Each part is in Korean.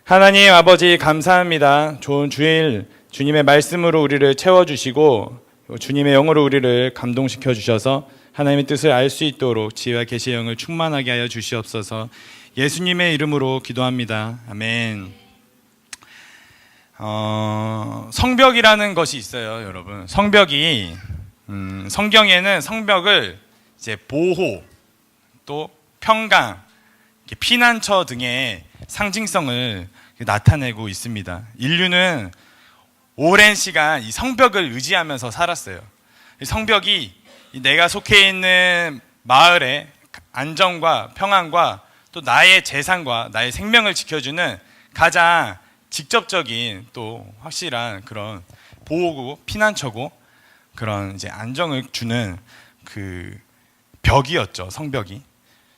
하나님 아버지 감사합니다. 좋은 주일 주님의 말씀으로 우리를 채워주시고 주님의 영으로 우리를 감동시켜 주셔서 하나님의 뜻을 알 수 있도록 지혜와 계시의 영을 충만하게 하여 주시옵소서. 예수님의 이름으로 기도합니다. 아멘. 성벽이라는 것이 있어요, 여러분. 성벽이 성경에는 성벽을 이제 보호, 또 평강, 피난처 등의 상징성을 나타내고 있습니다. 인류는 오랜 시간 이 성벽을 의지하면서 살았어요. 이 성벽이 내가 속해 있는 마을의 안정과 평안과 또 나의 재산과 나의 생명을 지켜주는 가장 직접적인 또 확실한 그런 보호고 피난처고 그런 이제 안정을 주는 그 벽이었죠, 성벽이.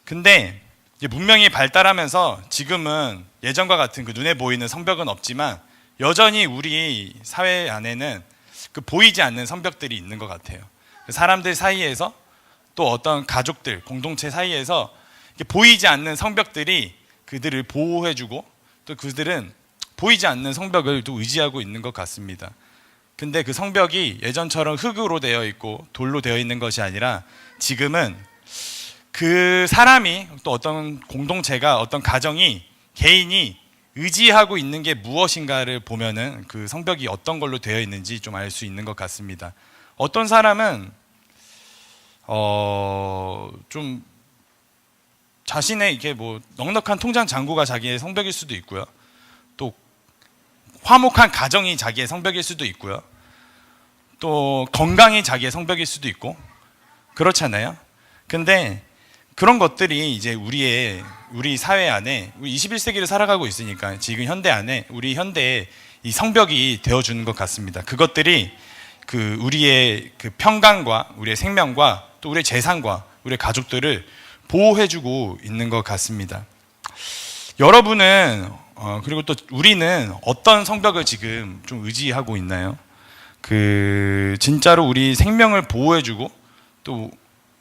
근데 문명이 발달하면서 지금은 예전과 같은 그 눈에 보이는 성벽은 없지만 여전히 우리 사회 안에는 그 보이지 않는 성벽들이 있는 것 같아요. 사람들 사이에서 또 어떤 가족들, 공동체 사이에서 보이지 않는 성벽들이 그들을 보호해주고 또 그들은 보이지 않는 성벽을 또 의지하고 있는 것 같습니다. 근데 그 성벽이 예전처럼 흙으로 되어 있고 돌로 되어 있는 것이 아니라 지금은 그 사람이 또 어떤 공동체가 어떤 가정이 개인이 의지하고 있는 게 무엇인가를 보면은 그 성벽이 어떤 걸로 되어 있는지 좀 알 수 있는 것 같습니다. 어떤 사람은 좀 자신의 이게 뭐 넉넉한 통장 잔고가 자기의 성벽일 수도 있고요. 또 화목한 가정이 자기의 성벽일 수도 있고요. 또 건강이 자기의 성벽일 수도 있고 그렇잖아요. 근데 그런 것들이 이제 우리 사회 안에 우리 21세기를 살아가고 있으니까 지금 현대 안에 우리 현대에 이 성벽이 되어주는 것 같습니다. 그것들이 그 우리의 그 평강과 우리의 생명과 또 우리의 재산과 우리의 가족들을 보호해주고 있는 것 같습니다. 여러분은 그리고 또 우리는 어떤 성벽을 지금 좀 의지하고 있나요? 그 진짜로 우리 생명을 보호해주고 또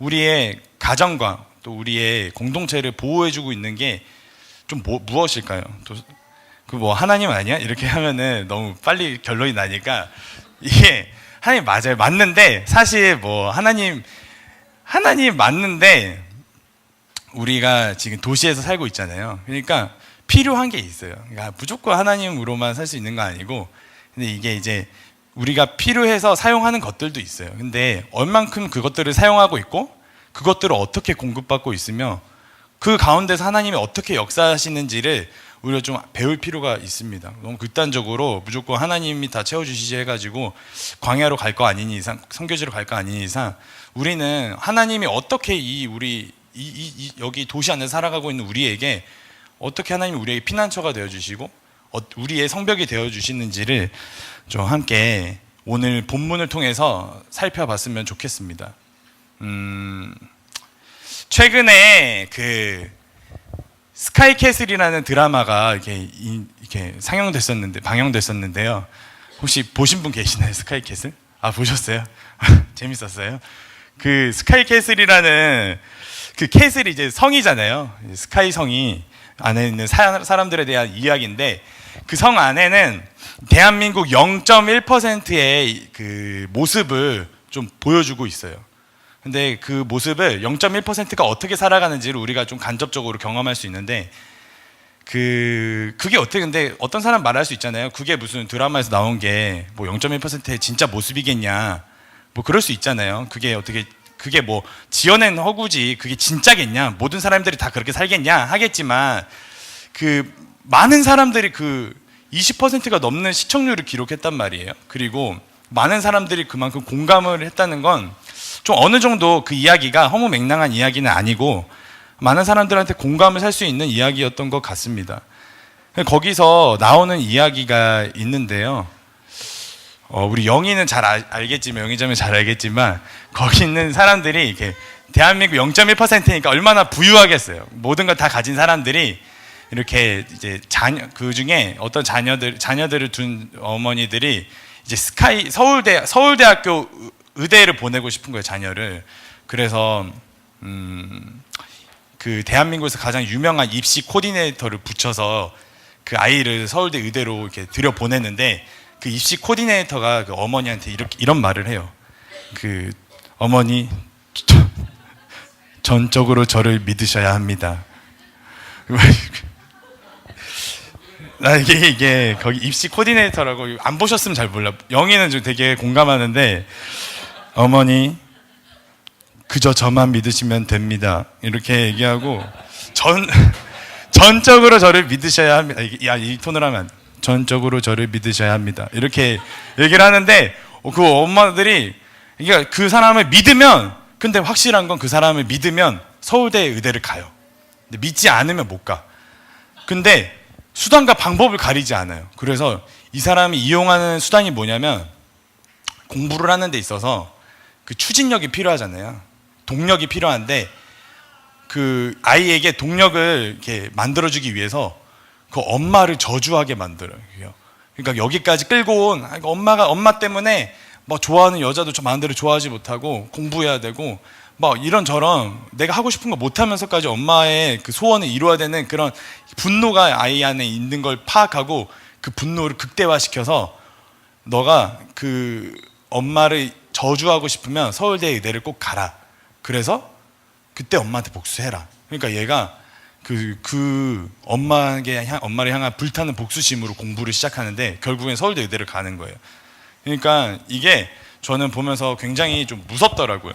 우리의 가정과 또 우리의 공동체를 보호해주고 있는 게 좀 무엇일까요? 또 그 뭐 하나님 아니야? 이렇게 하면은 너무 빨리 결론이 나니까 이게 하나님 맞아요. 맞는데 사실 뭐 하나님 맞는데 우리가 지금 도시에서 살고 있잖아요. 그러니까 필요한 게 있어요. 그러니까 무조건 하나님으로만 살 수 있는 거 아니고 근데 이게 이제 우리가 필요해서 사용하는 것들도 있어요. 근데 얼만큼 그것들을 사용하고 있고 그것들을 어떻게 공급받고 있으며 그 가운데서 하나님이 어떻게 역사하시는지를 우리가 좀 배울 필요가 있습니다. 너무 극단적으로 무조건 하나님이 다 채워주시지 해가지고 광야로 갈 거 아닌 이상, 선교지로 갈 거 아닌 이상 우리는 하나님이 어떻게 여기 도시 안에 살아가고 있는 우리에게 어떻게 하나님이 우리에게 피난처가 되어주시고 우리의 성벽이 되어주시는지를 좀 함께 오늘 본문을 통해서 살펴봤으면 좋겠습니다. 최근에 그 스카이캐슬이라는 드라마가 이렇게 방영됐었는데요. 혹시 보신 분 계시나요? 스카이캐슬? 아, 보셨어요? 재밌었어요? 그 스카이캐슬이라는 그 캐슬이 이제 성이잖아요. 스카이 성이 안에 있는 사람들에 대한 이야기인데 그 성 안에는 대한민국 0.1%의 그 모습을 좀 보여주고 있어요. 근데 그 모습을 0.1%가 어떻게 살아가는지를 우리가 좀 간접적으로 경험할 수 있는데 그게 어떻게 근데 어떤 사람 말할 수 있잖아요. 그게 무슨 드라마에서 나온 게 뭐 0.1%의 진짜 모습이겠냐. 뭐 그럴 수 있잖아요. 그게 뭐 지어낸 허구지 그게 진짜겠냐. 모든 사람들이 다 그렇게 살겠냐 하겠지만 그 많은 사람들이 그 20%가 넘는 시청률을 기록했단 말이에요. 그리고 많은 사람들이 그만큼 공감을 했다는 건 좀 어느 정도 그 이야기가 허무맹랑한 이야기는 아니고 많은 사람들한테 공감을 살 수 있는 이야기였던 것 같습니다. 거기서 나오는 이야기가 있는데요. 우리 영희는 잘 알겠지만 영희자매 잘 알겠지만 거기 있는 사람들이 이렇게 대한민국 0.1%니까 얼마나 부유하겠어요. 모든 걸 다 가진 사람들이 이렇게 이제 그 중에 어떤 자녀들을 둔 어머니들이 이제 서울대학교 의대를 보내고 싶은 거예요, 자녀를. 그래서 그 대한민국에서 가장 유명한 입시 코디네이터를 붙여서 그 아이를 서울대 의대로 이렇게 들여 보내는데 그 입시 코디네이터가 그 어머니한테 이런 말을 해요. 그 어머니 전적으로 저를 믿으셔야 합니다. 나 이게 거기 입시 코디네이터라고 안 보셨으면 잘 몰라. 영희는 좀 되게 공감하는데 어머니 그저 저만 믿으시면 됩니다. 이렇게 얘기하고 전적으로 저를 믿으셔야 합니다. 야, 이 톤을 하면 전적으로 저를 믿으셔야 합니다. 이렇게 얘기를 하는데 그 엄마들이 그러니까 그 사람을 믿으면 근데 확실한 건 그 사람을 믿으면 서울대 의대를 가요. 근데 믿지 않으면 못 가. 근데 수단과 방법을 가리지 않아요. 그래서 이 사람이 이용하는 수단이 뭐냐면 공부를 하는 데 있어서 그 추진력이 필요하잖아요. 동력이 필요한데 그 아이에게 동력을 이렇게 만들어주기 위해서 그 엄마를 저주하게 만들어요. 그러니까 여기까지 끌고 온 엄마 때문에 뭐 좋아하는 여자도 저 마음대로 좋아하지 못하고 공부해야 되고 뭐 이런저런 내가 하고 싶은 거 못하면서까지 엄마의 그 소원을 이루어야 되는 그런 분노가 아이 안에 있는 걸 파악하고 그 분노를 극대화시켜서 너가 그 엄마를 저주하고 싶으면 서울대 의대를 꼭 가라. 그래서 그때 엄마한테 복수해라. 그러니까 얘가 그 엄마를 향한 불타는 복수심으로 공부를 시작하는데 결국엔 서울대 의대를 가는 거예요. 그러니까 이게 저는 보면서 굉장히 좀 무섭더라고요.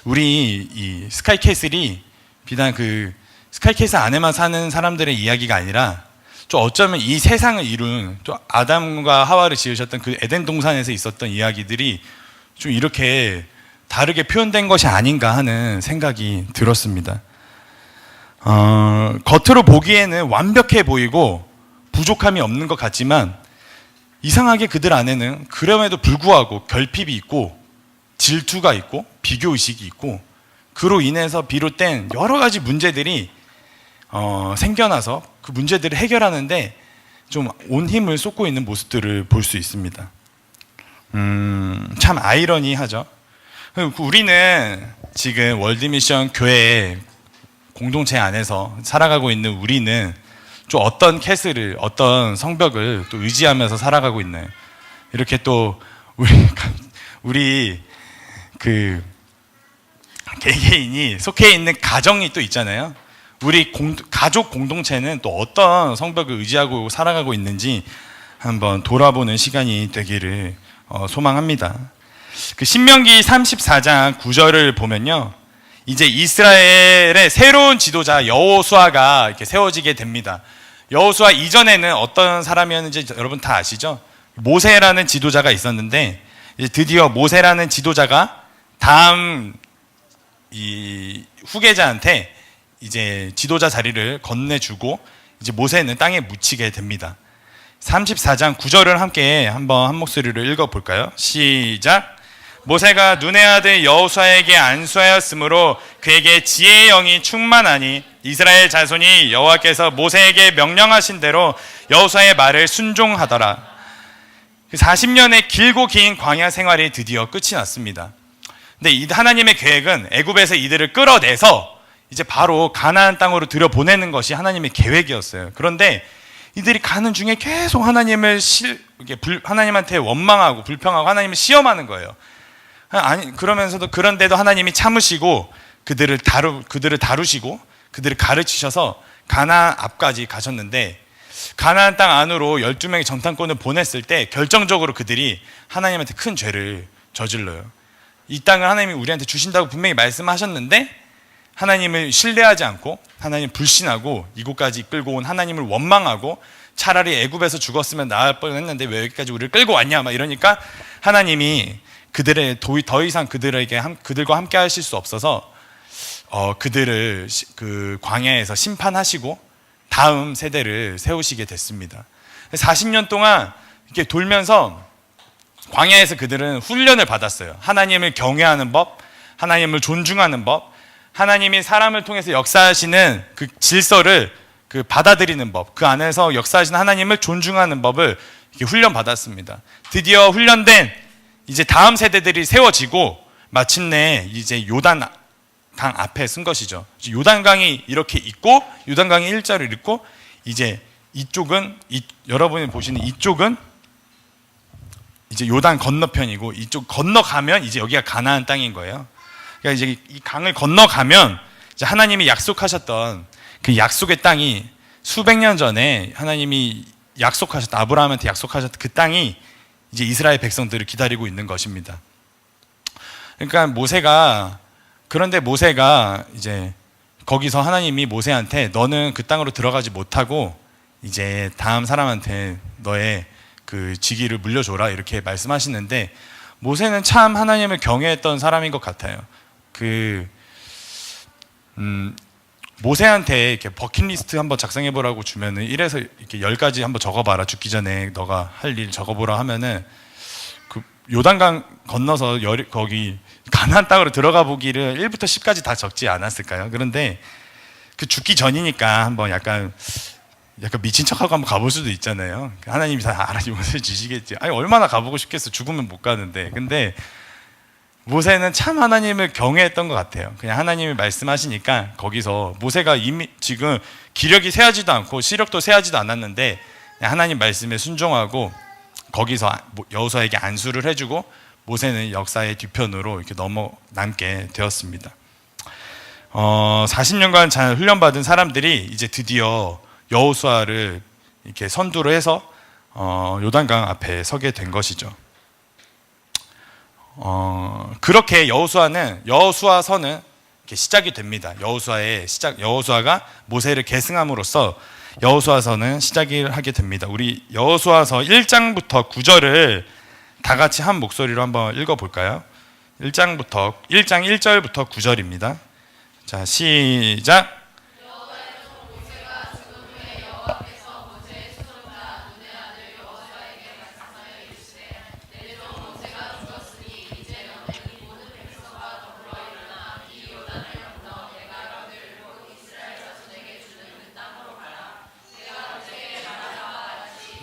우리 이 스카이캐슬이 비단 그 스카이캐슬 안에만 사는 사람들의 이야기가 아니라 좀 어쩌면 이 세상을 이룬 또 아담과 하와를 지으셨던 그 에덴 동산에서 있었던 이야기들이 좀 이렇게 다르게 표현된 것이 아닌가 하는 생각이 들었습니다. 겉으로 보기에는 완벽해 보이고 부족함이 없는 것 같지만 이상하게 그들 안에는 그럼에도 불구하고 결핍이 있고 질투가 있고 비교의식이 있고 그로 인해서 비롯된 여러 가지 문제들이 생겨나서 그 문제들을 해결하는데 좀 온 힘을 쏟고 있는 모습들을 볼 수 있습니다. 참 아이러니하죠. 우리는 지금 월드미션 교회 공동체 안에서 살아가고 있는 우리는 좀 어떤 캐슬을 어떤 성벽을 또 의지하면서 살아가고 있나요? 이렇게 또 우리 그 개개인이 속해 있는 가정이 또 있잖아요. 우리 가족 공동체는 또 어떤 성벽을 의지하고 살아가고 있는지 한번 돌아보는 시간이 되기를 소망합니다. 그 신명기 34장 9절을 보면요, 이제 이스라엘의 새로운 지도자 여호수아가 이렇게 세워지게 됩니다. 여호수아 이전에는 어떤 사람이었는지 여러분 다 아시죠? 모세라는 지도자가 있었는데 이제 드디어 모세라는 지도자가 다음 이 후계자한테 이제 지도자 자리를 건네주고 이제 모세는 땅에 묻히게 됩니다. 34장 9절을 함께 한번 한 목소리로 읽어볼까요? 시작. 모세가 눈의 아들 여호수아에게 안수하였으므로 그에게 지혜의 영이 충만하니 이스라엘 자손이 여호와께서 모세에게 명령하신 대로 여호수아의 말을 순종하더라. 40년의 길고 긴 광야 생활이 드디어 끝이 났습니다. 근데 이 하나님의 계획은 애굽에서 이들을 끌어내서 이제 바로 가나안 땅으로 들여보내는 것이 하나님의 계획이었어요. 그런데 이들이 가는 중에 계속 하나님한테 원망하고 불평하고 하나님을 시험하는 거예요. 아니, 그러면서도 그런데도 하나님이 참으시고 그들을 다루시고 그들을 가르치셔서 가나안 앞까지 가셨는데 가나안 땅 안으로 12명의 정탐꾼을 보냈을 때 결정적으로 그들이 하나님한테 큰 죄를 저질러요. 이 땅을 하나님이 우리한테 주신다고 분명히 말씀하셨는데 하나님을 신뢰하지 않고 하나님 불신하고 이곳까지 끌고 온 하나님을 원망하고 차라리 애굽에서 죽었으면 나을 뻔했는데 왜 여기까지 우리를 끌고 왔냐 막 이러니까 하나님이 더 이상 그들과 함께 하실 수 없어서 그들을 그 광야에서 심판하시고 다음 세대를 세우시게 됐습니다. 40년 동안 이렇게 돌면서 광야에서 그들은 훈련을 받았어요. 하나님을 경외하는 법, 하나님을 존중하는 법, 하나님이 사람을 통해서 역사하시는 그 질서를 받아들이는 법, 그 안에서 역사하시는 하나님을 존중하는 법을 이렇게 훈련받았습니다. 드디어 훈련된 이제 다음 세대들이 세워지고 마침내 이제 요단 강 앞에 쓴 것이죠. 요단강이 이렇게 있고 요단강이 일자로 있고 이제 이쪽은 여러분이 보시는 이쪽은 이제 요단 건너편이고 이쪽 건너가면 이제 여기가 가나안 땅인 거예요. 그러니까 이제 이 강을 건너가면 이제 하나님이 약속하셨던 그 약속의 땅이 수백 년 전에 하나님이 약속하셨던 아브라함한테 약속하셨던 그 땅이 이제 이스라엘 백성들을 기다리고 있는 것입니다. 그러니까 그런데 모세가 이제 거기서 하나님이 모세한테 너는 그 땅으로 들어가지 못하고 이제 다음 사람한테 너의 그 직위를 물려줘라 이렇게 말씀하시는데 모세는 참 하나님을 경외했던 사람인 것 같아요. 모세한테 이렇게 버킷리스트 한번 작성해 보라고 주면은 1에서 이렇게 10가지 한번 적어봐라. 죽기 전에 너가 할 일 적어보라 하면은 그 요단강 건너서 거기 가나안 땅으로 들어가 보기를 1부터 10까지 다 적지 않았을까요? 그런데 그 죽기 전이니까 한번 약간 미친 척하고 한번 가볼 수도 있잖아요. 하나님이 다 알아서 용서해 주시겠지. 아니 얼마나 가보고 싶겠어. 죽으면 못 가는데. 근데 모세는 참 하나님을 경외했던 것 같아요. 그냥 하나님이 말씀하시니까 거기서 모세가 이미 지금 기력이 쇠하지도 않고 시력도 쇠하지도 않았는데 하나님 말씀에 순종하고 거기서 여호수아에게 안수를 해주고 모세는 역사의 뒤편으로 이렇게 남게 되었습니다. 40년간 잘 훈련받은 사람들이 이제 드디어 여호수아를 이렇게 선두로 해서 요단강 앞에 서게 된 것이죠. 그렇게 여호수아서는 이렇게 시작이 됩니다. 여호수아가 모세를 계승함으로써 여호수아서는 시작을 하게 됩니다. 우리 여호수아서 1장부터 9절을 다 같이 한 목소리로 한번 읽어볼까요? 1장 1절부터 9절입니다. 자, 시작.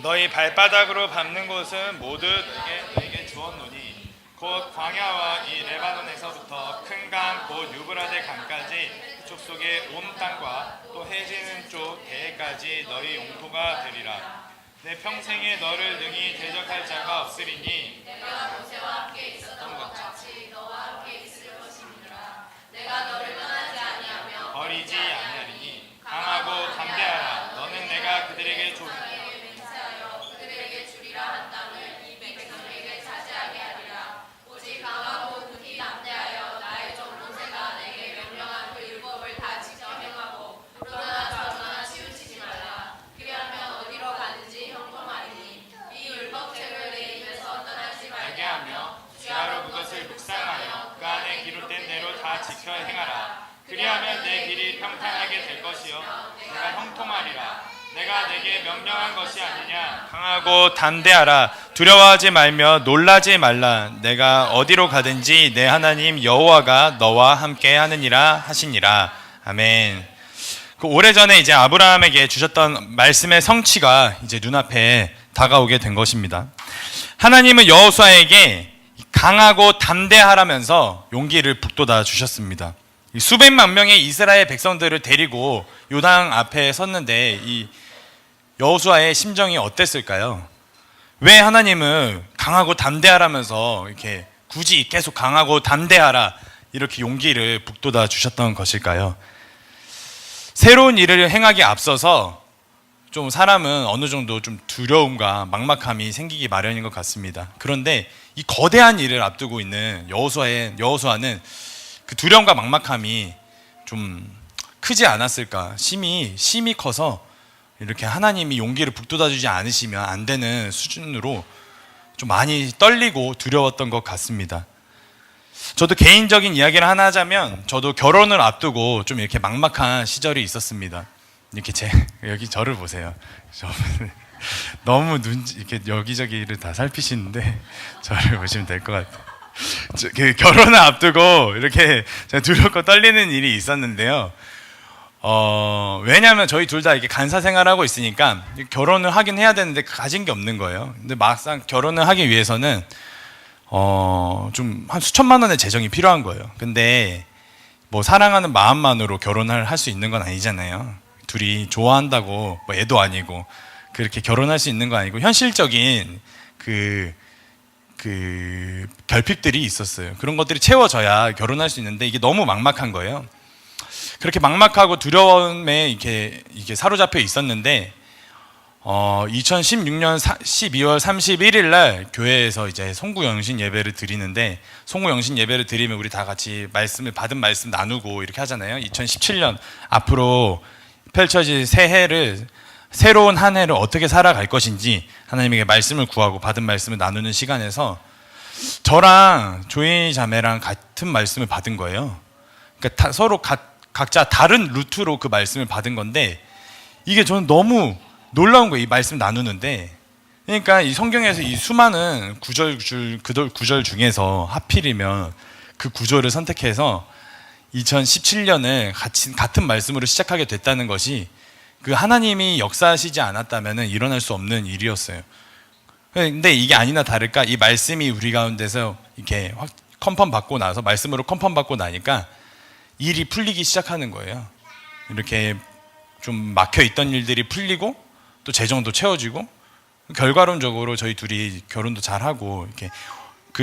너희 발바닥으로 밟는 곳은 모두 너에게 주었노니 곧 광야와 이 레바논에서부터 큰 강 곧 유브라데 강까지 그쪽 속의 온 땅과 또 해지는 쪽 대해까지 너희 영토가 되리라. 내 평생에 너를 능히 대적할 자가 없으리니 내가 모세와 함께 있었던 것 같이 너와 함께 있을 것이니라. 내가 너를 떠나지 아니하며 버리지 아니하리니 강하고 담대하라. 너는 내가 그들에게 지켜 행하라. 그리하면 내 길이 평탄하게 될 것이요 내가 형통하리라. 내가 내게 명령한 것이 아니냐. 강하고 담대하라. 두려워하지 말며 놀라지 말라. 내가 어디로 가든지 내 하나님 여호와가 너와 함께 하느니라 하시니라. 아멘. 그 오래전에 이제 아브라함에게 주셨던 말씀의 성취가 이제 눈앞에 다가오게 된 것입니다. 하나님은 여호수아에게 강하고 담대하라면서 용기를 북돋아 주셨습니다. 수백만 명의 이스라엘 백성들을 데리고 요단 앞에 섰는데 이 여호수아의 심정이 어땠을까요? 왜 하나님은 강하고 담대하라면서 이렇게 굳이 계속 강하고 담대하라 이렇게 용기를 북돋아 주셨던 것일까요? 새로운 일을 행하기에 앞서서 좀 사람은 어느 정도 좀 두려움과 막막함이 생기기 마련인 것 같습니다. 그런데 이 거대한 일을 앞두고 있는 여호수아는 그 두려움과 막막함이 좀 크지 않았을까? 심히 커서 이렇게 하나님이 용기를 북돋아주지 않으시면 안 되는 수준으로 좀 많이 떨리고 두려웠던 것 같습니다. 저도 개인적인 이야기를 하나 하자면 저도 결혼을 앞두고 좀 이렇게 막막한 시절이 있었습니다. 이렇게 여기 저를 보세요. 너무 이렇게 여기저기를 다 살피시는데 저를 보시면 될 것 같아요. 결혼을 앞두고 이렇게 제가 두렵고 떨리는 일이 있었는데요. 왜냐하면 저희 둘 다 이렇게 간사 생활하고 있으니까 결혼을 하긴 해야 되는데 가진 게 없는 거예요. 근데 막상 결혼을 하기 위해서는 좀 한 수천만 원의 재정이 필요한 거예요. 근데 뭐 사랑하는 마음만으로 결혼을 할 수 있는 건 아니잖아요. 둘이 좋아한다고 뭐 애도 아니고 그렇게 결혼할 수 있는 건 아니고 현실적인 그 결핍들이 있었어요. 그런 것들이 채워져야 결혼할 수 있는데 이게 너무 막막한 거예요. 그렇게 막막하고 두려움에 이게 사로잡혀 있었는데 2016년 12월 31일 날 교회에서 이제 송구영신 예배를 드리는데, 송구영신 예배를 드리면 우리 다 같이 받은 말씀 나누고 이렇게 하잖아요. 2017년 앞으로 펼쳐질 새해를, 새로운 한 해를 어떻게 살아갈 것인지 하나님에게 말씀을 구하고 받은 말씀을 나누는 시간에서 저랑 조인희 자매랑 같은 말씀을 받은 거예요. 그러니까 서로 각자 다른 루트로 그 말씀을 받은 건데, 이게 저는 너무 놀라운 거예요. 이 말씀 나누는데. 그러니까 이 성경에서 이 수많은 구절 중에서 하필이면 그 구절을 선택해서 2017년을 같은 말씀으로 시작하게 됐다는 것이, 그 하나님이 역사하시지 않았다면 일어날 수 없는 일이었어요. 근데 이게 아니나 다를까 이 말씀이 우리 가운데서 이렇게 컨펌 받고 나서, 말씀으로 컨펌 받고 나니까 일이 풀리기 시작하는 거예요. 이렇게 좀 막혀 있던 일들이 풀리고 또 재정도 채워지고, 결과론적으로 저희 둘이 결혼도 잘하고, 이렇게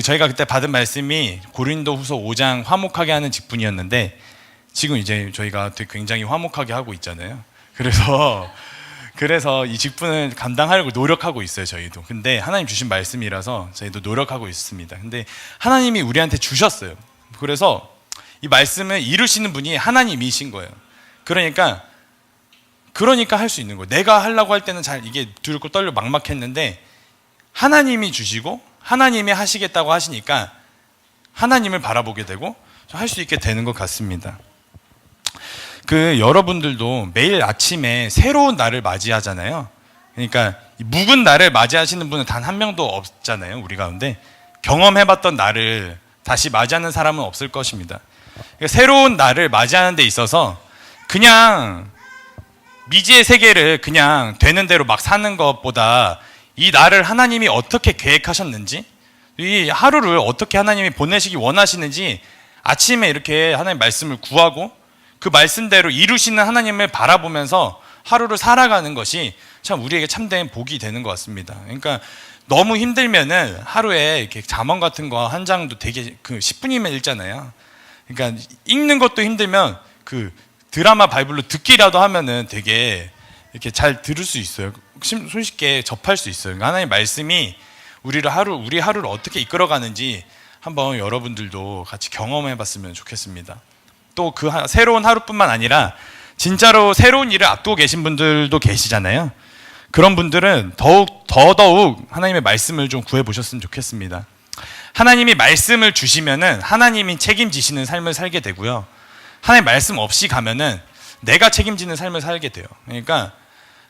저희가 그때 받은 말씀이 고린도후서 5장 화목하게 하는 직분이었는데, 지금 이제 저희가 되게 굉장히 화목하게 하고 있잖아요. 그래서 이 직분을 감당하려고 노력하고 있어요, 저희도. 근데 하나님 주신 말씀이라서 저희도 노력하고 있습니다. 근데 하나님이 우리한테 주셨어요. 그래서 이 말씀을 이루시는 분이 하나님이신 거예요. 그러니까 할 수 있는 거예요. 내가 하려고 할 때는 잘 이게 두렵고 떨려 막막했는데, 하나님이 주시고 하나님이 하시겠다고 하시니까 하나님을 바라보게 되고 할 수 있게 되는 것 같습니다. 여러분들도 매일 아침에 새로운 날을 맞이하잖아요. 그러니까 묵은 날을 맞이하시는 분은 단 한 명도 없잖아요, 우리 가운데. 경험해봤던 날을 다시 맞이하는 사람은 없을 것입니다. 그러니까 새로운 날을 맞이하는 데 있어서 그냥 미지의 세계를 그냥 되는 대로 막 사는 것보다, 이 날을 하나님이 어떻게 계획하셨는지, 이 하루를 어떻게 하나님이 보내시기 원하시는지 아침에 이렇게 하나님 말씀을 구하고 그 말씀대로 이루시는 하나님을 바라보면서 하루를 살아가는 것이 참 우리에게 참된 복이 되는 것 같습니다. 그러니까 너무 힘들면은 하루에 이렇게 잠언 같은 거 한 장도 되게 10분이면 읽잖아요. 그러니까 읽는 것도 힘들면 드라마 바이블로 듣기라도 하면은 되게 이렇게 잘 들을 수 있어요. 손쉽게 접할 수 있어요. 그러니까 하나님의 말씀이 우리 하루를 어떻게 이끌어가는지 한번 여러분들도 같이 경험해 봤으면 좋겠습니다. 또 새로운 하루뿐만 아니라 진짜로 새로운 일을 앞두고 계신 분들도 계시잖아요. 그런 분들은 더더욱 하나님의 말씀을 좀 구해 보셨으면 좋겠습니다. 하나님이 말씀을 주시면은 하나님이 책임지시는 삶을 살게 되고요. 하나님 말씀 없이 가면은 내가 책임지는 삶을 살게 돼요. 그러니까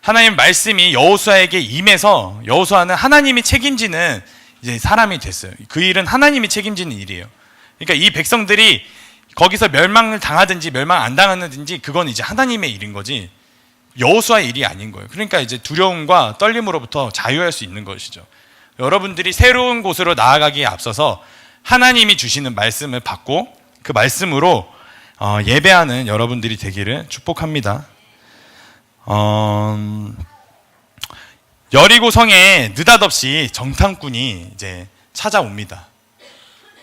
하나님 말씀이 여호수아에게 임해서 여호수아는 하나님이 책임지는 이제 사람이 됐어요. 그 일은 하나님이 책임지는 일이에요. 그러니까 이 백성들이 거기서 멸망을 당하든지 멸망 안 당하든지 그건 이제 하나님의 일인 거지 여호수아의 일이 아닌 거예요. 그러니까 이제 두려움과 떨림으로부터 자유할 수 있는 것이죠. 여러분들이 새로운 곳으로 나아가기에 앞서서 하나님이 주시는 말씀을 받고 그 말씀으로 예배하는 여러분들이 되기를 축복합니다. 여리고 성에 느닷없이 정탐꾼이 이제 찾아옵니다.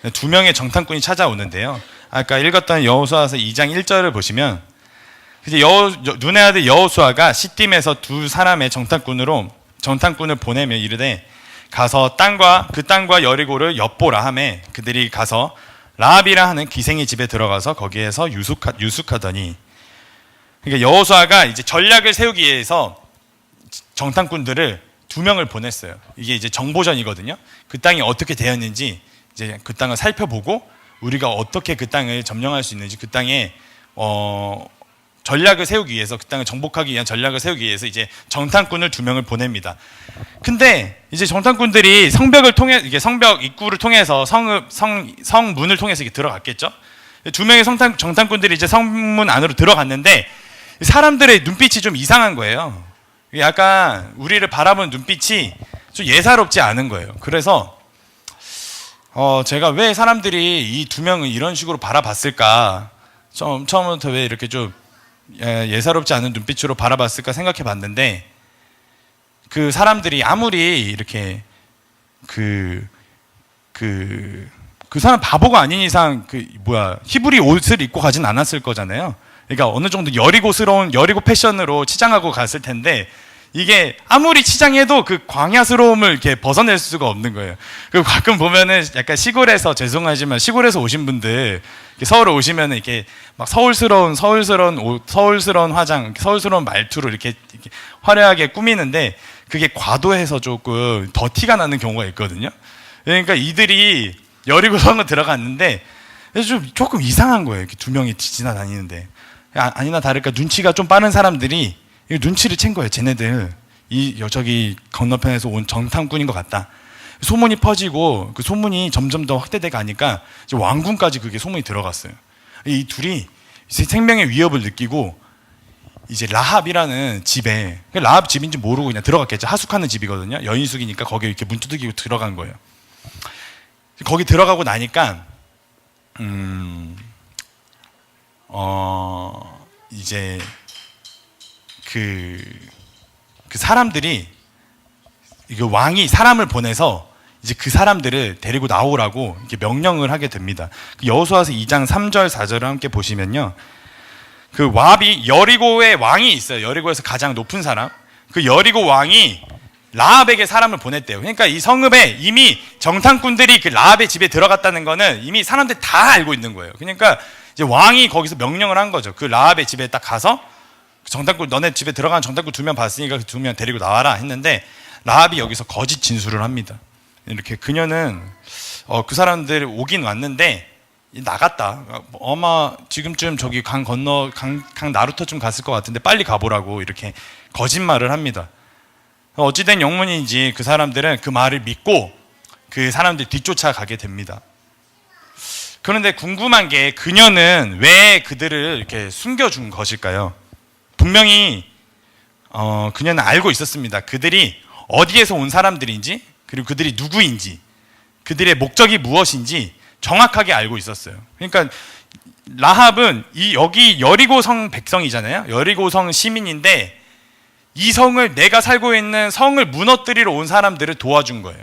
2명의 정탐꾼이 찾아오는데요. 아까 읽었던 여호수아서 2장 1절을 보시면 이제 눈의 아들 여호수아가 시딤에서 2사람의 정탐꾼을 보내며 이르되 가서 그 땅과 여리고를 엿보라 하매 그들이 가서 라합이라 하는 기생의 집에 들어가서 거기에서 유숙하더니, 그러니까 여호수아가 이제 전략을 세우기 위해서 정탐꾼들을 2명을 보냈어요. 이게 이제 정보전이거든요. 그 땅이 어떻게 되었는지 이제 그 땅을 살펴보고 우리가 어떻게 그 땅을 점령할 수 있는지, 그 땅에 전략을 세우기 위해서, 그 땅을 정복하기 위한 전략을 세우기 위해서 이제 정탐꾼을 2명을 보냅니다. 근데 이제 정탐꾼들이 이게 성벽 입구를 통해서 성문을 통해서 이렇게 들어갔겠죠. 2명의 정탐꾼들이 이제 성문 안으로 들어갔는데 사람들의 눈빛이 좀 이상한 거예요. 약간 우리를 바라보는 눈빛이 좀 예사롭지 않은 거예요. 그래서 제가 왜 사람들이 이 2명을 이런 식으로 바라봤을까 처음부터 왜 이렇게 좀 예사롭지 않은 눈빛으로 바라봤을까 생각해 봤는데, 그 사람들이 아무리 이렇게 그 사람 바보가 아닌 이상 히브리 옷을 입고 가진 않았을 거잖아요. 그러니까 어느 정도 여리고 패션으로 치장하고 갔을 텐데, 이게 아무리 치장해도 그 광야스러움을 이렇게 벗어낼 수가 없는 거예요. 그리고 가끔 보면은 약간 시골에서, 죄송하지만 시골에서 오신 분들 서울에 오시면은 이렇게 막 서울스러운 옷, 서울스러운 화장, 서울스러운 말투로 이렇게 화려하게 꾸미는데, 그게 과도해서 조금 더 티가 나는 경우가 있거든요. 그러니까 이들이 여리고성을 들어갔는데 조금 이상한 거예요. 이렇게 두 명이 지나다니는데, 아니나 다를까 눈치가 좀 빠른 사람들이 눈치를 챈 거예요. 쟤네들 저기 건너편에서 온 정탐꾼인 것 같다. 소문이 퍼지고 그 소문이 점점 더 확대돼 가니까 이제 왕궁까지 그게 소문이 들어갔어요. 이 둘이 생명의 위협을 느끼고 이제 라합이라는 집에, 라합 집인지 모르고 그냥 들어갔겠죠. 하숙하는 집이거든요. 여인숙이니까 거기에 이렇게 문 두들기고 들어간 거예요. 거기 들어가고 나니까 이제 그 사람들이, 왕이 사람을 보내서 이제 그 사람들을 데리고 나오라고 이렇게 명령을 하게 됩니다. 여호수아서 2장 3절 4절을 함께 보시면요, 그 와합이, 여리고의 왕이 있어요. 여리고에서 가장 높은 사람, 그 여리고 왕이 라합에게 사람을 보냈대요. 그러니까 이 성읍에 이미 정탐꾼들이 그 라합의 집에 들어갔다는 거는 이미 사람들이 다 알고 있는 거예요. 그러니까 이제 왕이 거기서 명령을 한 거죠. 그 라합의 집에 딱 가서 정탐꾼, 너네 집에 들어간 정탐꾼 2명 봤으니까 그 2명 데리고 나와라 했는데, 라합이 여기서 거짓 진술을 합니다. 이렇게 그녀는 그 사람들 오긴 왔는데 나갔다. 아마 지금쯤 저기 강 건너 강 나루터쯤 갔을 것 같은데 빨리 가보라고 이렇게 거짓말을 합니다. 어찌된 영문인지 그 사람들은 그 말을 믿고 그 사람들 뒤쫓아 가게 됩니다. 그런데 궁금한 게, 그녀는 왜 그들을 이렇게 숨겨준 것일까요? 분명히 그녀는 알고 있었습니다. 그들이 어디에서 온 사람들인지, 그리고 그들이 누구인지, 그들의 목적이 무엇인지 정확하게 알고 있었어요. 그러니까 라합은 여기 여리고성 백성이잖아요. 여리고성 시민인데, 이 성을, 내가 살고 있는 성을 무너뜨리러 온 사람들을 도와준 거예요.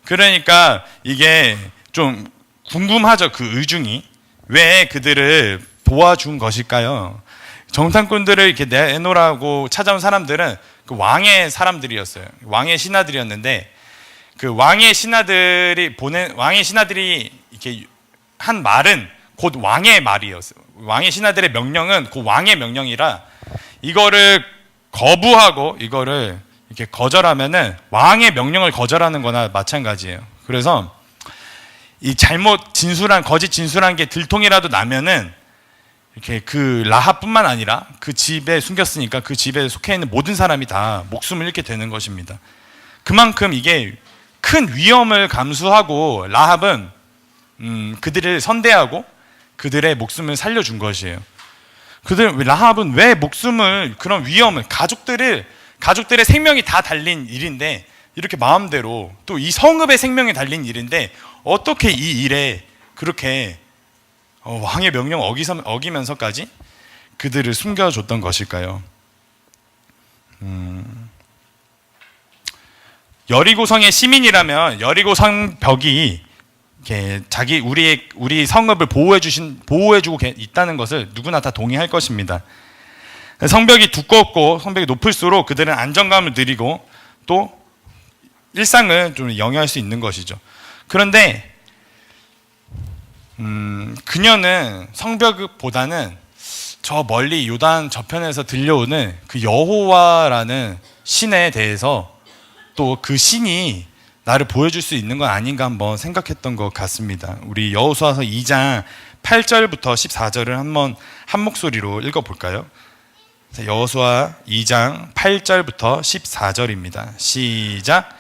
그러니까 이게 좀 궁금하죠. 그 의중이 왜 그들을 도와준 것일까요? 정탐꾼들을 이렇게 내놓으라고 찾아온 사람들은 그 왕의 사람들이었어요. 왕의 신하들이었는데, 그 왕의 신하들이 이렇게 한 말은 곧 왕의 말이었어요. 왕의 신하들의 명령은 그 왕의 명령이라, 이거를 거부하고 이거를 이렇게 거절하면은 왕의 명령을 거절하는 거나 마찬가지예요. 그래서 이 거짓 진술한 게 들통이라도 나면은 이렇게 그 라합뿐만 아니라 그 집에 숨겼으니까 그 집에 속해 있는 모든 사람이 다 목숨을 잃게 되는 것입니다. 그만큼 이게 큰 위험을 감수하고 라합은 그들을 선대하고 그들의 목숨을 살려준 것이에요. 라합은 왜 그런 위험을, 가족들의 생명이 다 달린 일인데, 이렇게 마음대로, 또 이 성읍의 생명이 달린 일인데 어떻게 이 일에 그렇게 왕의 명령 어기면서까지 그들을 숨겨줬던 것일까요? 여리고성의 시민이라면 여리고성 벽이 이렇게 우리 성읍을 보호해주고 있다는 것을 누구나 다 동의할 것입니다. 성벽이 두껍고 성벽이 높을수록 그들은 안정감을 누리고 또 일상을 좀 영위할 수 있는 것이죠. 그런데 그녀는 성벽보다는 저 멀리 요단 저편에서 들려오는 그 여호와라는 신에 대해서, 또 그 신이 나를 보여줄 수 있는 건 아닌가 한번 생각했던 것 같습니다. 우리 여호수아서 2장 8절부터 14절을 한번 한 목소리로 읽어볼까요? 여호수아 2장 8절부터 14절입니다. 시작.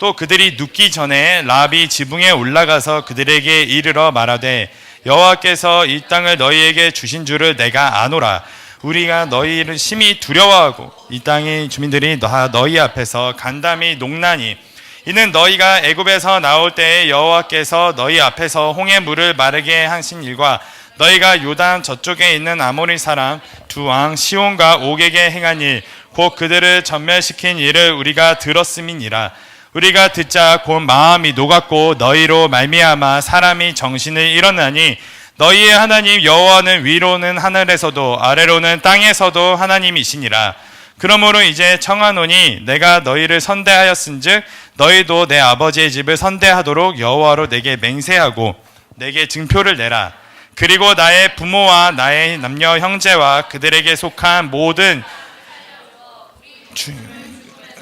또 그들이 눕기 전에 라합이 지붕에 올라가서 그들에게 이르러 말하되, 여호와께서 이 땅을 너희에게 주신 줄을 내가 아노라. 우리가 너희를 심히 두려워하고 이 땅의 주민들이 너희 앞에서 간담이 농나니, 이는 너희가 애굽에서 나올 때에 여호와께서 너희 앞에서 홍해 물을 마르게 하신 일과 너희가 요단 저쪽에 있는 아모리 사람 두 왕 시온과 옥에게 행한 일 곧 그들을 전멸시킨 일을 우리가 들었음이니라. 우리가 듣자 곧 마음이 녹았고 너희로 말미암아 사람이 정신을 잃었나니 너희의 하나님 여호와는 위로는 하늘에서도 아래로는 땅에서도 하나님이시니라. 그러므로 이제 청하노니 내가 너희를 선대하였은즉 너희도 내 아버지의 집을 선대하도록 여호와로 내게 맹세하고 내게 증표를 내라. 그리고 나의 부모와 나의 남녀 형제와 그들에게 속한 모든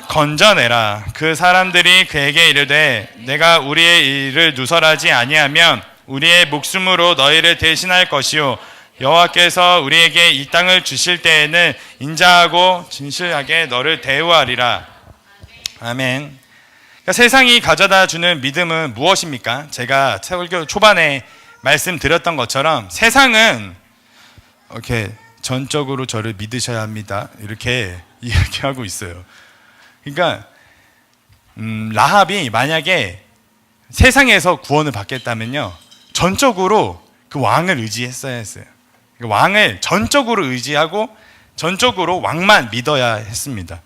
건져내라. 그 사람들이 그에게 이르되 내가 우리의 일을 누설하지 아니하면 우리의 목숨으로 너희를 대신할 것이요 여호와께서 우리에게 이 땅을 주실 때에는 인자하고 진실하게 너를 대우하리라. 아멘. 그러니까 세상이 가져다 주는 믿음은 무엇입니까? 제가 설교 초반에 말씀드렸던 것처럼 세상은 이렇게 전적으로 저를 믿으셔야 합니다. 이렇게 이야기하고 있어요. 그러니까 라합이 만약에 세상에서 구원을 받겠다면요, 전적으로 그 왕을 의지했어야 했어요. 왕을 전적으로 의지하고 전적으로 왕만 믿어야 했습니다.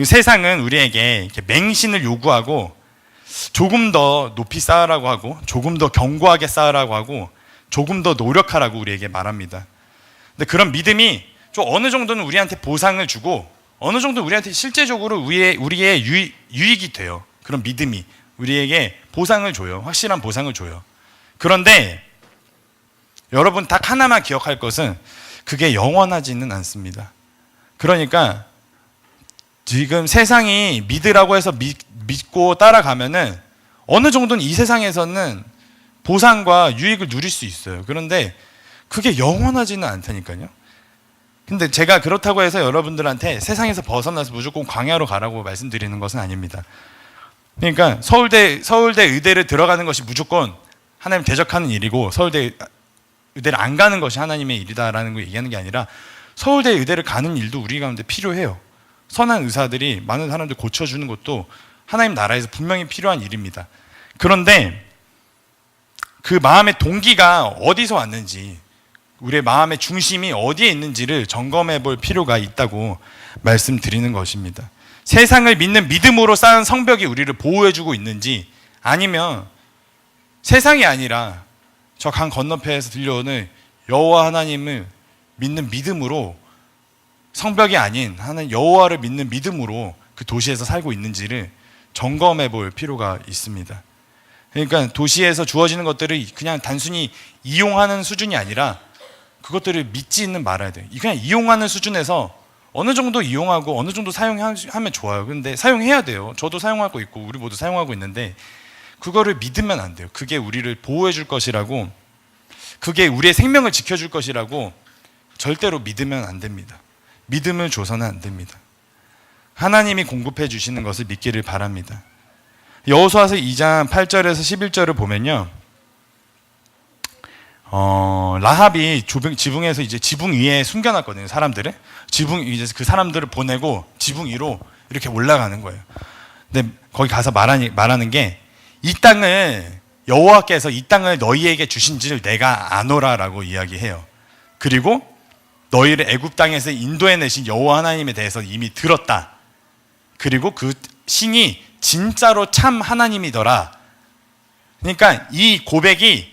세상은 우리에게 이렇게 맹신을 요구하고 조금 더 높이 쌓으라고 하고 조금 더 견고하게 쌓으라고 하고 조금 더 노력하라고 우리에게 말합니다. 근데 그런 믿음이 좀 어느 정도는 우리한테 보상을 주고 어느 정도 우리한테 실제적으로 우리의 유익이 돼요. 그런 믿음이 우리에게 보상을 줘요. 확실한 보상을 줘요. 그런데 여러분 딱 하나만 기억할 것은 그게 영원하지는 않습니다. 그러니까 지금 세상이 믿으라고 해서 믿고 따라가면은 어느 정도는 이 세상에서는 보상과 유익을 누릴 수 있어요. 그런데 그게 영원하지는 않다니까요. 근데 제가 그렇다고 해서 여러분들한테 세상에서 벗어나서 무조건 광야로 가라고 말씀드리는 것은 아닙니다. 그러니까 서울대 의대를 들어가는 것이 무조건 하나님 대적하는 일이고 서울대 의대를 안 가는 것이 하나님의 일이다라는 걸 얘기하는 게 아니라 서울대 의대를 가는 일도 우리 가운데 필요해요. 선한 의사들이 많은 사람들 고쳐주는 것도 하나님 나라에서 분명히 필요한 일입니다. 그런데 그 마음의 동기가 어디서 왔는지, 우리의 마음의 중심이 어디에 있는지를 점검해 볼 필요가 있다고 말씀드리는 것입니다. 세상을 믿는 믿음으로 쌓은 성벽이 우리를 보호해주고 있는지, 아니면 세상이 아니라 저 강 건너편에서 들려오는 여호와 하나님을 믿는 믿음으로, 성벽이 아닌 하나님 여호와를 믿는 믿음으로 그 도시에서 살고 있는지를 점검해 볼 필요가 있습니다. 그러니까 도시에서 주어지는 것들을 그냥 단순히 이용하는 수준이 아니라 그것들을 믿지는 말아야 돼요. 그냥 이용하는 수준에서 어느 정도 이용하고 어느 정도 사용하면 좋아요. 근데 사용해야 돼요. 저도 사용하고 있고 우리 모두 사용하고 있는데 그거를 믿으면 안 돼요. 그게 우리를 보호해 줄 것이라고, 그게 우리의 생명을 지켜줄 것이라고 절대로 믿으면 안 됩니다. 믿음을 줘서는 안 됩니다. 하나님이 공급해 주시는 것을 믿기를 바랍니다. 여호수아서 2장 8절에서 11절을 보면요, 라합이 지붕에서 이제 지붕 위에 숨겨놨거든요. 사람들을 이제 그 사람들을 보내고 지붕 위로 이렇게 올라가는 거예요. 근데 거기 가서 말하는 게, 이 땅을 여호와께서 이 땅을 너희에게 주신지를 내가 아노라라고 이야기해요. 그리고 너희를 애굽 땅에서 인도해내신 여호와 하나님에 대해서 이미 들었다. 그리고 그 신이 진짜로 참 하나님이더라. 그러니까 이 고백이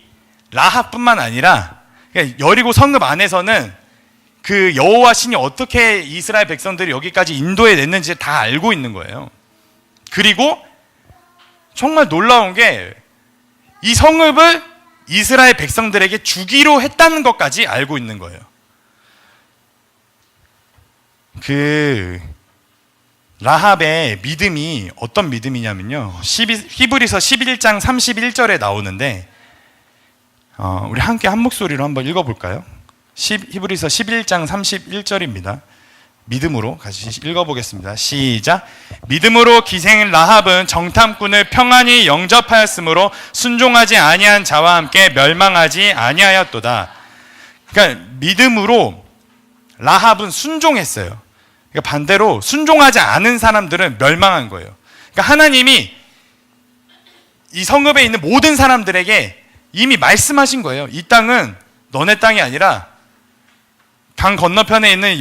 라합뿐만 아니라 여리고 성읍 안에서는 그 여호와 신이 어떻게 이스라엘 백성들이 여기까지 인도해냈는지 다 알고 있는 거예요. 그리고 정말 놀라운 게 이 성읍을 이스라엘 백성들에게 주기로 했다는 것까지 알고 있는 거예요. 그 라합의 믿음이 어떤 믿음이냐면요, 히브리서 11장 31절에 나오는데 우리 함께 한 목소리로 한번 읽어볼까요? 히브리서 11장 31절입니다. 믿음으로 같이 읽어보겠습니다. 시작. 믿음으로 기생 라합은 정탐꾼을 평안히 영접하였으므로 순종하지 아니한 자와 함께 멸망하지 아니하였도다. 그러니까 믿음으로 라합은 순종했어요. 그러니까 반대로 순종하지 않은 사람들은 멸망한 거예요. 그러니까 하나님이 이 성읍에 있는 모든 사람들에게 이미 말씀하신 거예요. 이 땅은 너네 땅이 아니라 강 건너편에 있는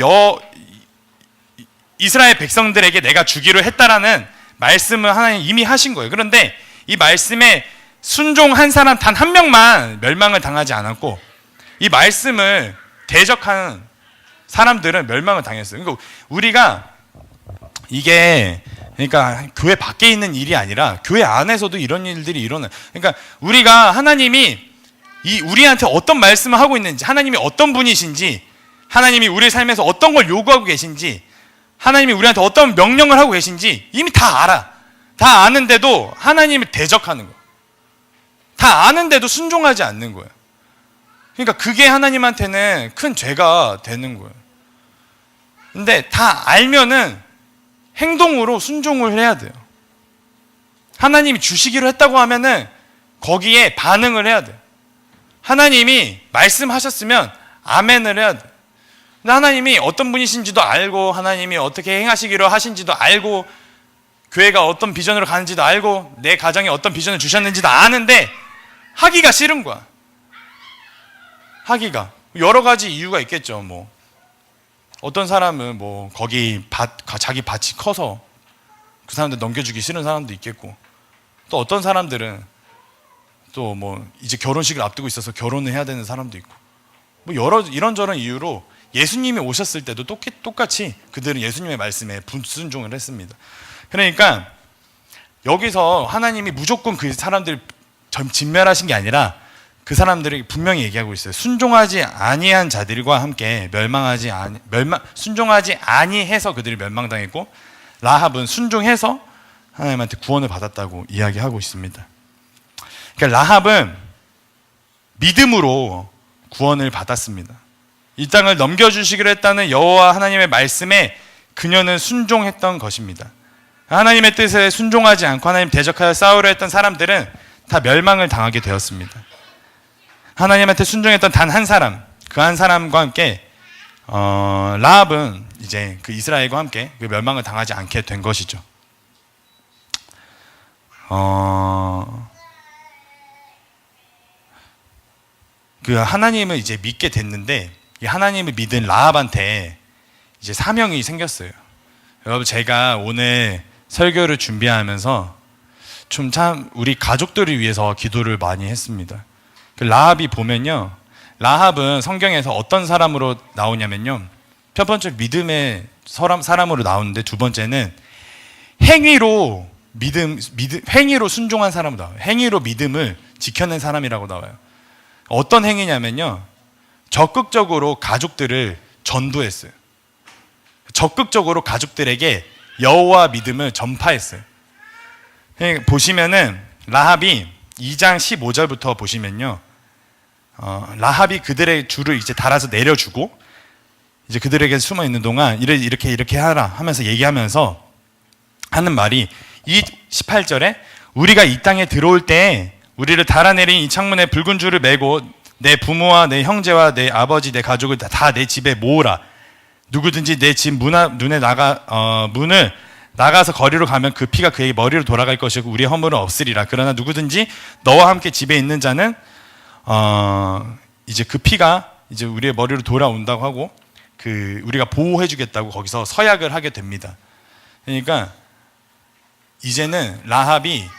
이스라엘 백성들에게 내가 주기로 했다라는 말씀을 하나님 이미 하신 거예요. 그런데 이 말씀에 순종한 사람 단 한 명만 멸망을 당하지 않았고, 이 말씀을 대적하는 사람들은 멸망을 당했어요. 그러니까 우리가 이게, 그러니까 교회 밖에 있는 일이 아니라 교회 안에서도 이런 일들이 일어나요. 그러니까 우리가 하나님이 우리한테 어떤 말씀을 하고 있는지, 하나님이 어떤 분이신지, 하나님이 우리 삶에서 어떤 걸 요구하고 계신지, 하나님이 우리한테 어떤 명령을 하고 계신지 이미 다 알아. 다 아는데도 하나님을 대적하는 거예요. 다 아는데도 순종하지 않는 거예요. 그러니까 그게 하나님한테는 큰 죄가 되는 거예요. 근데 다 알면은 행동으로 순종을 해야 돼요. 하나님이 주시기로 했다고 하면은 거기에 반응을 해야 돼요. 하나님이 말씀하셨으면 아멘을 해야 돼요. 근데 하나님이 어떤 분이신지도 알고, 하나님이 어떻게 행하시기로 하신지도 알고, 교회가 어떤 비전으로 가는지도 알고, 내 가정에 어떤 비전을 주셨는지도 아는데 하기가 싫은 거야. 하기가 여러 가지 이유가 있겠죠. 뭐 어떤 사람은 뭐 거기 자기 밭이 커서 그 사람들 넘겨주기 싫은 사람도 있겠고, 또 어떤 사람들은 또 뭐 이제 결혼식을 앞두고 있어서 결혼을 해야 되는 사람도 있고, 뭐 이런저런 이유로 예수님이 오셨을 때도 똑같이 그들은 예수님의 말씀에 불순종을 했습니다. 그러니까 여기서 하나님이 무조건 그 사람들 진멸하신 게 아니라 그 사람들이 분명히 얘기하고 있어요. 순종하지 아니한 자들과 함께 순종하지 아니해서 그들이 멸망당했고, 라합은 순종해서 하나님한테 구원을 받았다고 이야기하고 있습니다. 그러니까 라합은 믿음으로 구원을 받았습니다. 이 땅을 넘겨주시기로 했다는 여호와 하나님의 말씀에 그녀는 순종했던 것입니다. 하나님의 뜻에 순종하지 않고 하나님 대적하여 싸우려 했던 사람들은 다 멸망을 당하게 되었습니다. 하나님한테 순종했던 단 한 사람, 그 한 사람과 함께 라합은 이제 그 이스라엘과 함께 그 멸망을 당하지 않게 된 것이죠. 그 하나님을 이제 믿게 됐는데, 이 하나님을 믿은 라합한테 이제 사명이 생겼어요. 여러분, 제가 오늘 설교를 준비하면서 참 우리 가족들을 위해서 기도를 많이 했습니다. 그 라합이 보면요, 라합은 성경에서 어떤 사람으로 나오냐면요, 첫 번째 믿음의 사람으로 나오는데, 두 번째는 행위로 행위로 순종한 사람으로 나와요. 행위로 믿음을 지켜낸 사람이라고 나와요. 어떤 행위냐면요, 적극적으로 가족들을 전도했어요. 적극적으로 가족들에게 여호와 믿음을 전파했어요. 보시면은 라합이 2장 15절부터 보시면요, 라합이 그들의 줄을 이제 달아서 내려주고, 이제 그들에게 숨어 있는 동안 이렇게 하라 하면서 얘기하면서 하는 말이, 이 18절에 우리가 이 땅에 들어올 때 우리를 달아내린 이 창문에 붉은 줄을 매고 내 부모와 내 형제와 내 아버지 내 가족을 다 내 집에 모으라. 누구든지 내 집 문을 나가서 거리로 가면 그 피가 그의 머리로 돌아갈 것이고 우리의 허물은 없으리라. 그러나 누구든지 너와 함께 집에 있는 자는 이제 그 피가 이제 우리의 머리로 돌아온다고 하고, 그 우리가 보호해주겠다고 거기서 서약을 하게 됩니다. 그러니까 이제는 라합이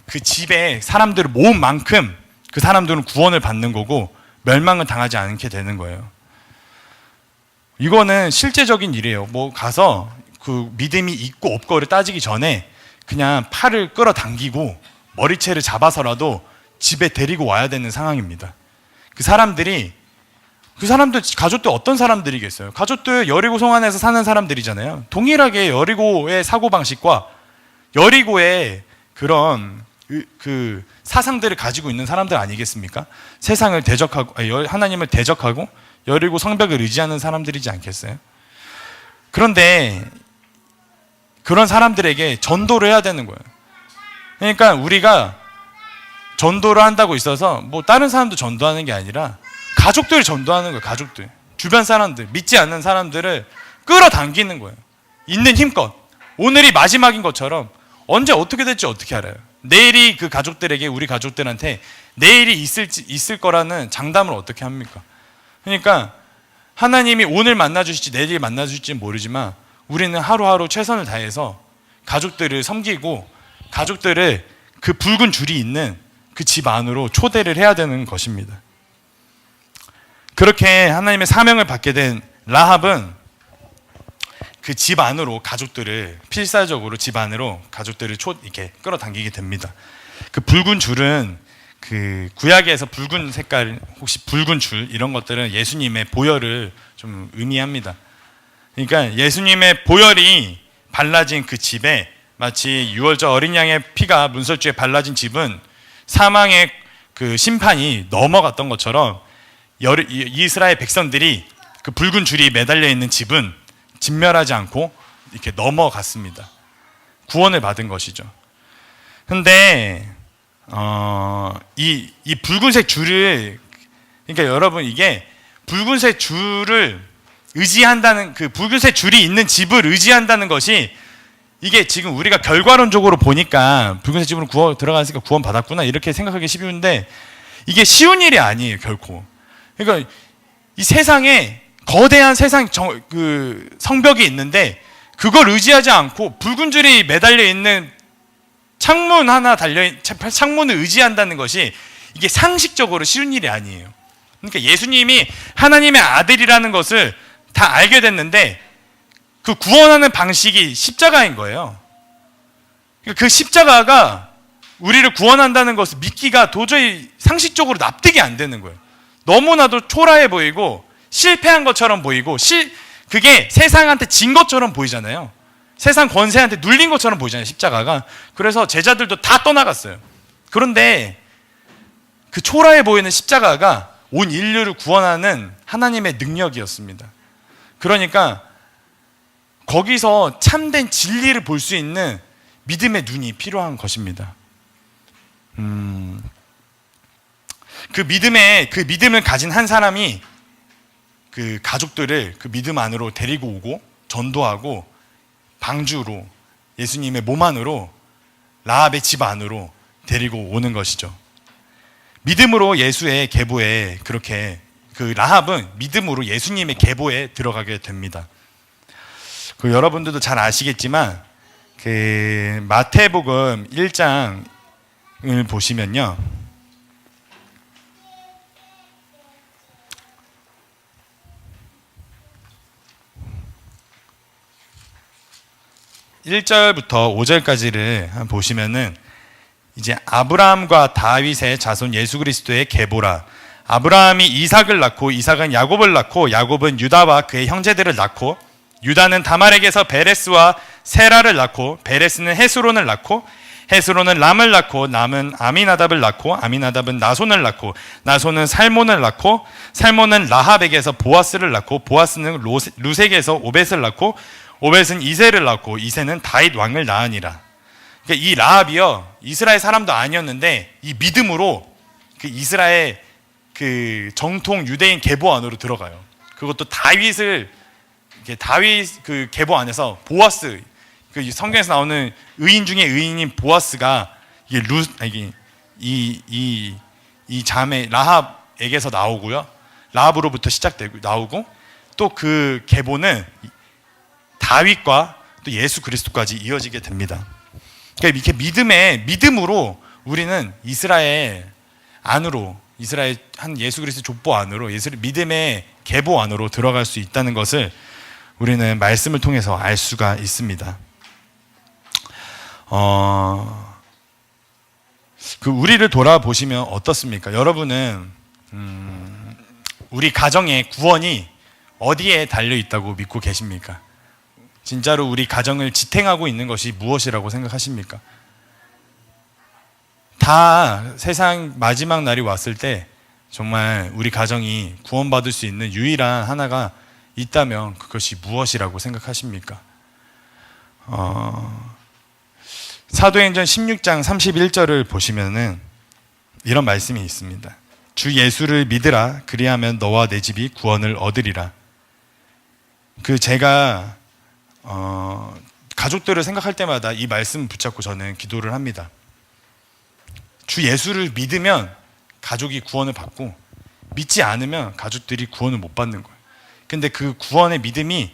그 집에 사람들을 모은 만큼 그 사람들은 구원을 받는 거고 멸망을 당하지 않게 되는 거예요. 이거는 실제적인 일이에요. 뭐 가서 그 믿음이 있고 없고를 따지기 전에 그냥 팔을 끌어당기고 머리채를 잡아서라도 집에 데리고 와야 되는 상황입니다. 그 사람들 가족들 어떤 사람들이겠어요? 가족들 여리고 송안에서 사는 사람들이잖아요. 동일하게 여리고의 사고방식과 여리고의 그런 그 사상들을 가지고 있는 사람들 아니겠습니까? 세상을 대적하고, 하나님을 대적하고 여리고 성벽을 의지하는 사람들이지 않겠어요? 그런데 그런 사람들에게 전도를 해야 되는 거예요. 그러니까 우리가 전도를 한다고 있어서 뭐 다른 사람도 전도하는 게 아니라 가족들을 전도하는 거예요. 가족들, 주변 사람들, 믿지 않는 사람들을 끌어당기는 거예요. 있는 힘껏. 오늘이 마지막인 것처럼 언제 어떻게 될지 어떻게 알아요? 내일이 그 가족들에게, 우리 가족들한테 내일이 있을 거라는 장담을 어떻게 합니까? 그러니까 하나님이 오늘 만나주실지 내일 만나주실지 모르지만 우리는 하루하루 최선을 다해서 가족들을 섬기고 가족들을 그 붉은 줄이 있는 그 집 안으로 초대를 해야 되는 것입니다. 그렇게 하나님의 사명을 받게 된 라합은 그 집 안으로 가족들을, 필사적으로 집 안으로 가족들을 이렇게 끌어당기게 됩니다. 그 붉은 줄은 그 구약에서 붉은 색깔, 혹시 붉은 줄 이런 것들은 예수님의 보혈을 좀 의미합니다. 그러니까 예수님의 보혈이 발라진 그 집에, 마치 유월절 어린 양의 피가 문설주에 발라진 집은 사망의 그 심판이 넘어갔던 것처럼 이스라엘 백성들이 그 붉은 줄이 매달려 있는 집은 진멸하지 않고 이렇게 넘어갔습니다. 구원을 받은 것이죠. 근데 이 붉은색 줄을, 그러니까 여러분, 이게 붉은색 줄을 의지한다는, 그 붉은색 줄이 있는 집을 의지한다는 것이, 이게 지금 우리가 결과론적으로 보니까 붉은색 집으로 들어갔으니까 구원 받았구나 이렇게 생각하기 쉬운데, 이게 쉬운 일이 아니에요, 결코. 그러니까 이 세상에 거대한 그 성벽이 있는데 그걸 의지하지 않고 붉은 줄이 매달려 있는 창문 하나 창문을 의지한다는 것이, 이게 상식적으로 쉬운 일이 아니에요. 그러니까 예수님이 하나님의 아들이라는 것을 다 알게 됐는데 그 구원하는 방식이 십자가인 거예요. 그 십자가가 우리를 구원한다는 것을 믿기가 도저히 상식적으로 납득이 안 되는 거예요. 너무나도 초라해 보이고 실패한 것처럼 보이고, 그게 세상한테 진 것처럼 보이잖아요. 세상 권세한테 눌린 것처럼 보이잖아요, 십자가가. 그래서 제자들도 다 떠나갔어요. 그런데 그 초라해 보이는 십자가가 온 인류를 구원하는 하나님의 능력이었습니다. 그러니까 거기서 참된 진리를 볼 수 있는 믿음의 눈이 필요한 것입니다. 그 믿음을 가진 한 사람이 그 가족들을 그 믿음 안으로 데리고 오고 전도하고 방주로, 예수님의 몸 안으로, 라합의 집 안으로 데리고 오는 것이죠. 믿음으로 예수의 계보에, 그렇게 그 라합은 믿음으로 예수님의 계보에 들어가게 됩니다. 그 여러분들도 잘 아시겠지만 그 마태복음 1장을 보시면요, 1절부터 5절까지를 한번 보시면은, 이제 아브라함과 다윗의 자손 예수 그리스도의 계보라. 아브라함이 이삭을 낳고 이삭은 야곱을 낳고 야곱은 유다와 그의 형제들을 낳고 유다는 다말에게서 베레스와 세라를 낳고 베레스는 헤스론을 낳고 헤스론은 람을 낳고 람은 아미나답을 낳고 아미나답은 나손을 낳고 나손은 살몬을 낳고 살몬은 라합에게서 보아스를 낳고 보아스는 루색에서 오벳을 낳고 오벳은 이새를 낳고 이새는 다윗 왕을 낳으니라. 그러니까 이 라합이요, 이스라엘 사람도 아니었는데 이 믿음으로 그 이스라엘 그 정통 유대인 계보 안으로 들어가요. 그것도 다윗 그 계보 안에서 보아스, 그 성경에서 나오는 의인 중에 의인인 보아스가 이게 이 자매 라합에게서 나오고요, 라합으로부터 시작되고 나오고, 또 그 계보는 다윗과 또 예수 그리스도까지 이어지게 됩니다. 그러니까 이렇게 믿음으로 우리는 이스라엘 안으로, 이스라엘 한 예수 그리스도 족보 안으로, 믿음의 계보 안으로 들어갈 수 있다는 것을 우리는 말씀을 통해서 알 수가 있습니다. 그 우리를 돌아보시면 어떻습니까? 여러분은 우리 가정의 구원이 어디에 달려 있다고 믿고 계십니까? 진짜로 우리 가정을 지탱하고 있는 것이 무엇이라고 생각하십니까? 다 세상 마지막 날이 왔을 때 정말 우리 가정이 구원받을 수 있는 유일한 하나가 있다면 그것이 무엇이라고 생각하십니까? 사도행전 16장 31절을 보시면은 이런 말씀이 있습니다. 주 예수를 믿으라. 그리하면 너와 내 집이 구원을 얻으리라. 제가 가족들을 생각할 때마다 이 말씀을 붙잡고 저는 기도를 합니다. 주 예수를 믿으면 가족이 구원을 받고 믿지 않으면 가족들이 구원을 못 받는 거예요. 근데 그 구원의 믿음이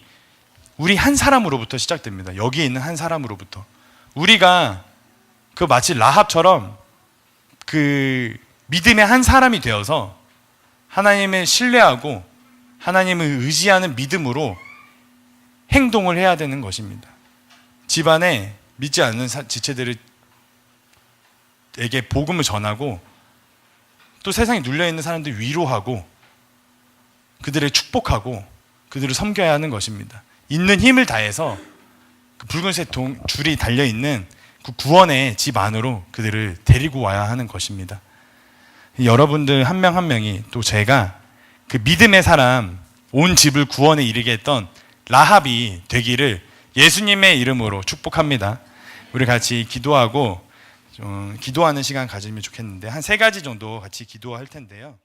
우리 한 사람으로부터 시작됩니다. 여기에 있는 한 사람으로부터. 우리가 그 마치 라합처럼 그 믿음의 한 사람이 되어서 하나님을 신뢰하고 하나님을 의지하는 믿음으로 행동을 해야 되는 것입니다. 집안에 믿지 않는 지체들에게 복음을 전하고 또 세상에 눌려있는 사람들 위로하고 그들을 축복하고 그들을 섬겨야 하는 것입니다. 있는 힘을 다해서 그 붉은색 줄이 달려있는 그 구원의 집 안으로 그들을 데리고 와야 하는 것입니다. 여러분들 한 명 한 명이 또 제가 그 믿음의 사람 온 집을 구원에 이르게 했던 라합이 되기를 예수님의 이름으로 축복합니다. 우리 같이 기도하고 기도하는 시간 가지면 좋겠는데 한 3가지 정도 같이 기도할 텐데요.